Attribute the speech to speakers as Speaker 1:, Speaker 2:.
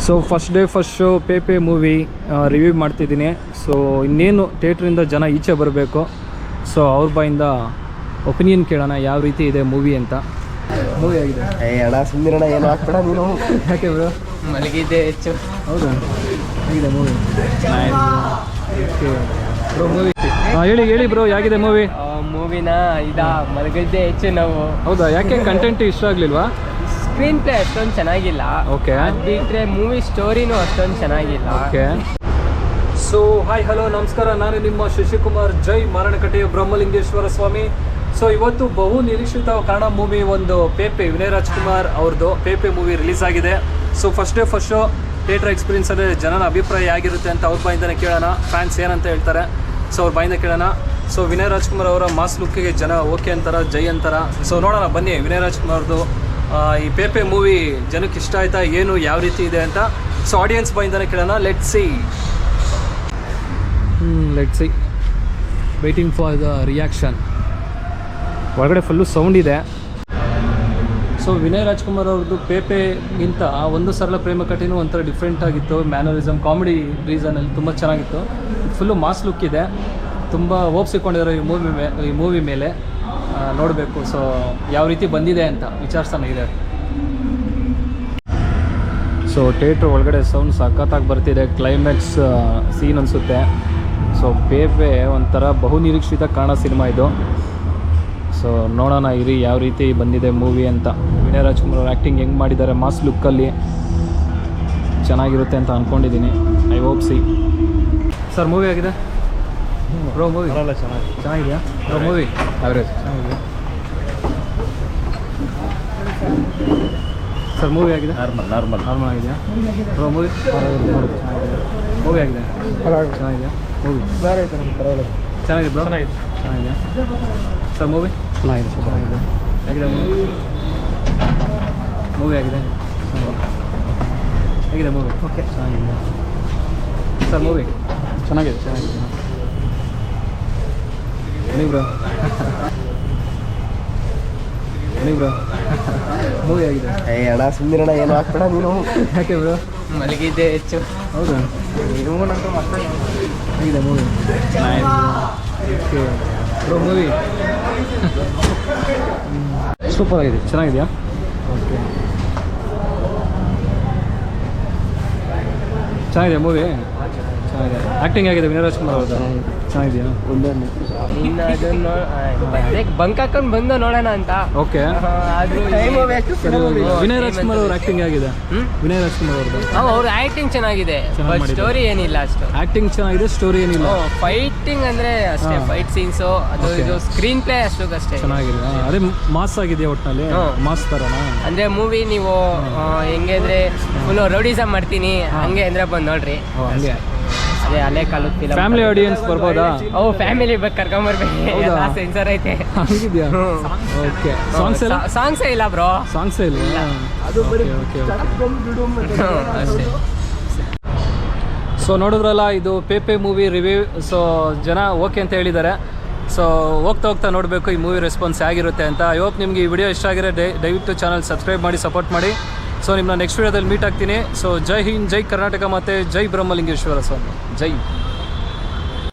Speaker 1: So first day first show ಪೇಪೆ movie review ಮಾಡ್ತಿದ್ದೀನಿ. So ಇನ್ನೇನು ಥಿಯೇಟ್ರಿಂದ ಜನ ಈಚೆ ಬರಬೇಕು. ಸೊ ಅವ್ರ ಬಾಯಿಂದ ಒಪಿನಿಯನ್ ಕೇಳೋಣ ಯಾವ ರೀತಿ ಇದೆ ಮೂವಿ ಅಂತ. ಮೂವಿ ಆಗಿದೆ.
Speaker 2: ಅಣ್ಣ ಸುಂದಿರಣ್ಣ ಏನು ಹಾಕ್ಬೇಡ ನೀನು.
Speaker 1: ಯಾಕೆ ಬ್ರೋ?
Speaker 2: ಮಲಗಿದ್ದೆ ಹೆಚ್ಚು.
Speaker 1: ಹೌದಾ? ಹೇಗಿದೆ ಮೂವಿ? ಓಕೆ ಬ್ರೋ, ಮೂವಿ ಹೇಳಿ ಬ್ರೋ, ಹೇಗಿದೆ ಮೂವಿ?
Speaker 2: ಮೂವಿನ ಮಲಗಿದ್ದೆ ಹೆಚ್ಚು ನಾವು.
Speaker 1: ಹೌದಾ? ಯಾಕೆ ಕಂಟೆಂಟ್ ಇಷ್ಟ ಆಗಲಿಲ್ವಾ?
Speaker 2: ಸ್ಕ್ರೀನ್ ಪ್ಲೇ ಅಷ್ಟೊಂದು ಚೆನ್ನಾಗಿಲ್ಲ.
Speaker 1: ಓಕೆ.
Speaker 2: ಅದು ಬಿಟ್ಟರೆ ಮೂವಿ ಸ್ಟೋರಿನೂ ಅಷ್ಟೊಂದು ಚೆನ್ನಾಗಿಲ್ಲ.
Speaker 1: ಓಕೆ. ಸೊ ಹಾಯ್ ಹಲೋ ನಮಸ್ಕಾರ, ನಾನು ನಿಮ್ಮ ಶಶಿಕುಮಾರ್, ಜೈ ಮಾರಣಕಟ್ಟೆಯ ಬ್ರಹ್ಮಲಿಂಗೇಶ್ವರ ಸ್ವಾಮಿ. ಸೊ ಇವತ್ತು ಬಹು ನಿರೀಕ್ಷಿತ ಕನ್ನಡ ಮೂವಿ ಒಂದು ಪೇಪೆ, ವಿನಯ್ ರಾಜ್ಕುಮಾರ್ ಅವ್ರದ್ದು ಪೇಪೆ ಮೂವಿ ರಿಲೀಸ್ ಆಗಿದೆ. So first day first show theatre experience ಅಂದರೆ ಜನನ ಅಭಿಪ್ರಾಯ ಆಗಿರುತ್ತೆ ಅಂತ ಅವ್ರ ಬಾಯಿಂದನೇ ಕೇಳೋಣ. ಫ್ಯಾನ್ಸ್ ಏನಂತ ಹೇಳ್ತಾರೆ, ಸೊ ಅವ್ರ ಬಾಯಿಂದ ಕೇಳೋಣ. ಸೊ ವಿನಯ್ ರಾಜ್ಕುಮಾರ್ ಅವರ ಮಾಸ್ ಲುಕ್ಕಿಗೆ ಜನ ಓಕೆ ಅಂತಾರ, ಜೈ ಅಂತಾರ. ಸೊ ನೋಡೋಣ ಬನ್ನಿ, ವಿನಯ್ ರಾಜ್ಕುಮಾರ್ದು ಈ ಪೇಪೆ ಮೂವಿ ಜನಕ್ಕೆ ಇಷ್ಟ ಆಯ್ತಾ, ಏನು ಯಾವ ರೀತಿ ಇದೆ ಅಂತ. ಸೊ ಆಡಿಯನ್ಸ್ ಬಾಯಿಂದನೇ ಕೇಳೋಣ. Let's see waiting for the reaction. ಒಳಗಡೆ ಫುಲ್ಲು ಸೌಂಡ್ ಇದೆ. ಸೊ ವಿನಯ್ ರಾಜ್ಕುಮಾರ್ ಅವ್ರದ್ದು ಪೇಪೆಗಿಂತ ಒಂದು ಸರಳ ಪ್ರೇಮ ಕಠಿಣ ಒಂಥರ ಡಿಫ್ರೆಂಟ್ ಆಗಿತ್ತು. ಮ್ಯಾನರಿಸಮ್, ಕಾಮಿಡಿ ರೀಸನಲ್ಲಿ ತುಂಬ ಚೆನ್ನಾಗಿತ್ತು. ಫುಲ್ಲು ಮಾಸ್ ಲುಕ್ ಇದೆ. ತುಂಬ ಹೋಪ್ಸ್ ಇಟ್ಕೊಂಡಿದ್ದಾರೆ ಈ ಮೂವಿ ಮೇಲೆ. ನೋಡಬೇಕು ಸೊ ಯಾವ ರೀತಿ ಬಂದಿದೆ ಅಂತ ವಿಚಾರಿಸ್ತಾನೆ ಇದೆ. ಸೊ ಥಿಯೇಟ್ರ್ ಒಳಗಡೆ ಸೌಂಡ್ ಸಖತ್ತಾಗಿ ಬರ್ತಿದೆ. ಕ್ಲೈಮ್ಯಾಕ್ಸ್ ಸೀನ್ ಅನಿಸುತ್ತೆ. ಸೊ ಪೇಪೆ ಒಂಥರ ಬಹು ನಿರೀಕ್ಷಿತ ಕನ್ನಡ ಸಿನಿಮಾ ಇದು. ಸೊ ನೋಡೋಣ ಇರಿ ಯಾವ ರೀತಿ ಬಂದಿದೆ ಮೂವಿ ಅಂತ. ವಿನಯ್ ರಾಜ್ಕುಮಾರ್ ಅವ್ರು ಆ್ಯಕ್ಟಿಂಗ್ ಹೆಂಗೆ ಮಾಡಿದ್ದಾರೆ, ಮಾಸ್ ಲುಕ್ಕಲ್ಲಿ ಚೆನ್ನಾಗಿರುತ್ತೆ ಅಂತ ಅಂದ್ಕೊಂಡಿದ್ದೀನಿ. I hope C. Sir movie ಆಗಿದೆ ಬ್ರೋ? ಮೂವಿ ಚೆನ್ನಾಗಿದೆಯಾ ಬ್ರೋ? ಮೂವಿ ಅವರೇಜ್ ಚೆನ್ನಾಗಿದೆ ಸರ್. ಮೂವಿ ಆಗಿದೆ? ನಾರ್ಮಲ್ ಆಗಿದೆಯಾ ಬ್ರೋ? ಮೂವಿ ಮೂವಿ ಆಗಿದೆ, ಚೆನ್ನಾಗಿದೆಯಾ ಮೂವಿ? ಚೆನ್ನಾಗಿದೆ ಬ್ರೋ, ಚೆನ್ನಾಗಿದೆ ಸರ್. ಮೂವಿ ಚೆನ್ನಾಗಿದೆ ಹೇಗಿದೆ ಮೂವಿ ಆಗಿದೆ? ಹೇಗಿದೆ ಮೂವಿ? ಓಕೆ, ಚೆನ್ನಾಗಿದೆ ಸರ್. ಮೂವಿ ಚೆನ್ನಾಗಿದೆ ಬ್ರೋ. ಮೂವಿ ಆಗಿದೆ.
Speaker 2: ಅಣ್ಣ ಸುಂದಿರಣ್ಣ ಏನು ಹಾಕ್ಬೇಡ ನೀನು.
Speaker 1: ಯಾಕೆ ಬ್ರೋ?
Speaker 2: ಮಲಗಿದ್ದೆ ಹೆಚ್ಚು.
Speaker 1: ಹೌದಾ? ಹೇಗಿದೆ movie? Okay bro, movie super ಆಗಿದೆ, ಚೆನ್ನಾಗಿದೆಯಾ? ಓಕೆ, ಚೆನ್ನಾಗಿದೆ ಮೂವಿ, ಚೆನ್ನಾಗಿದೆ. ಆ್ಯಕ್ಟಿಂಗ್ ಆಗಿದೆ ವಿನಯ್ ರಾಜ್ಕುಮಾರ್ ಅವ್ರದ್ದು. ಚೆನ್ನಾಗಿದೆಯಾ?
Speaker 2: ಇನ್ನು ಅದನ್ನು ಬಂಕ್ ಹಾಕೊಂಡು ಬಂದು ನೋಡೋಣ ಅಂತ.
Speaker 1: ಓಕೆ. ವಿನಯ್ ರಾಜ್ಕುಮಾರ್ ಅವ್ರ ಆ್ಯಕ್ಟಿಂಗ್ ಆಗಿದೆ. ವಿನಯ್ ರಾಜ್ಕುಮಾರ್ ಅವ್ರದ್ದು
Speaker 2: ಅವ್ರ ಆ್ಯಕ್ಟಿಂಗ್ ಚೆನ್ನಾಗಿದೆ, ಸ್ಟೋರಿ ಏನಿಲ್ಲ ಅಷ್ಟು.
Speaker 1: ಆ್ಯಕ್ಟಿಂಗ್ ಚೆನ್ನಾಗಿದೆ, ಸ್ಟೋರಿ ಏನಿಲ್ಲ.
Speaker 2: ಫೈಟಿಂಗ್ ಅಂದರೆ ಅಷ್ಟೇ, ಫೈಟ್ ಸೀನ್ಸು ಅದು ಇದು. ಸ್ಕ್ರೀನ್ ಪ್ಲೇ ಅಷ್ಟೇ
Speaker 1: ಚೆನ್ನಾಗಿದೆ. ಅದೇ ಮಾಸ್ ಆಗಿದೆಯಾ ಒಟ್ಟಿನಲ್ಲಿ? ಮಾಸ್ ಥರನಾ?
Speaker 2: ಅಂದರೆ ಮೂವಿ ನೀವು ಹೆಂಗೆ ಅಂದರೆ ಫುಲ್ಲು ರೌಡಿಸಮ್ ಮಾಡ್ತೀನಿ ಹಂಗೆ ಅಂದರೆ ಬಂದು ನೋಡ್ರಿ.
Speaker 1: ಹಂಗೆ
Speaker 2: ಅದೇ ಹಳೆ ಕಾಲದ
Speaker 1: ಫ್ಯಾಮಿಲಿ ಆಡಿಯನ್ಸ್ ಬರ್ಬೋದಾ?
Speaker 2: ಫ್ಯಾಮಿಲಿ ಕರ್ಕೊಂಬರ್ಬೇಕು. ಸೆನ್ಸರ್ ಐತೆ.
Speaker 1: ಹಂಗಿದ್ಯಾ? ಓಕೆ.
Speaker 2: ಸಾಂಗ್ಸೇ ಇಲ್ಲ ಬ್ರೋ.
Speaker 1: ಸಾಂಗ್ಸೇ ಇಲ್ಲ ಅದು. ಓಕೆ.
Speaker 2: ಅಷ್ಟೇ.
Speaker 1: ಸೊ ನೋಡಿದ್ರಲ್ಲ, ಇದು ಪೇಪೆ ಮೂವಿ ರಿವ್ಯೂ. ಸೊ ಜನ ಓಕೆ ಅಂತ ಹೇಳಿದ್ದಾರೆ. ಸೊ ಹೋಗ್ತಾ ನೋಡಬೇಕು ಈ ಮೂವಿ ರೆಸ್ಪಾನ್ಸ್ ಆಗಿರುತ್ತೆ ಅಂತ. ಐ ಹೋಪ್ ನಿಮಗೆ ಈ ವಿಡಿಯೋ ಇಷ್ಟ ಆಗಿರೋ ದಯವಿಟ್ಟು ಚಾನಲ್ ಸಬ್ಸ್ಕ್ರೈಬ್ ಮಾಡಿ, ಸಪೋರ್ಟ್ ಮಾಡಿ. ಸೊ ನಿಮ್ಮನ್ನ ನೆಕ್ಸ್ಟ್ ವಿಡಿಯೋದಲ್ಲಿ ಮೀಟ್ ಆಗ್ತೀನಿ. ಸೊ ಜೈ ಹಿಂದ್, ಜೈ ಕರ್ನಾಟಕ, ಮತ್ತು ಜೈ ಬ್ರಹ್ಮಲಿಂಗೇಶ್ವರ ಸ್ವಾಮಿ, ಜೈ.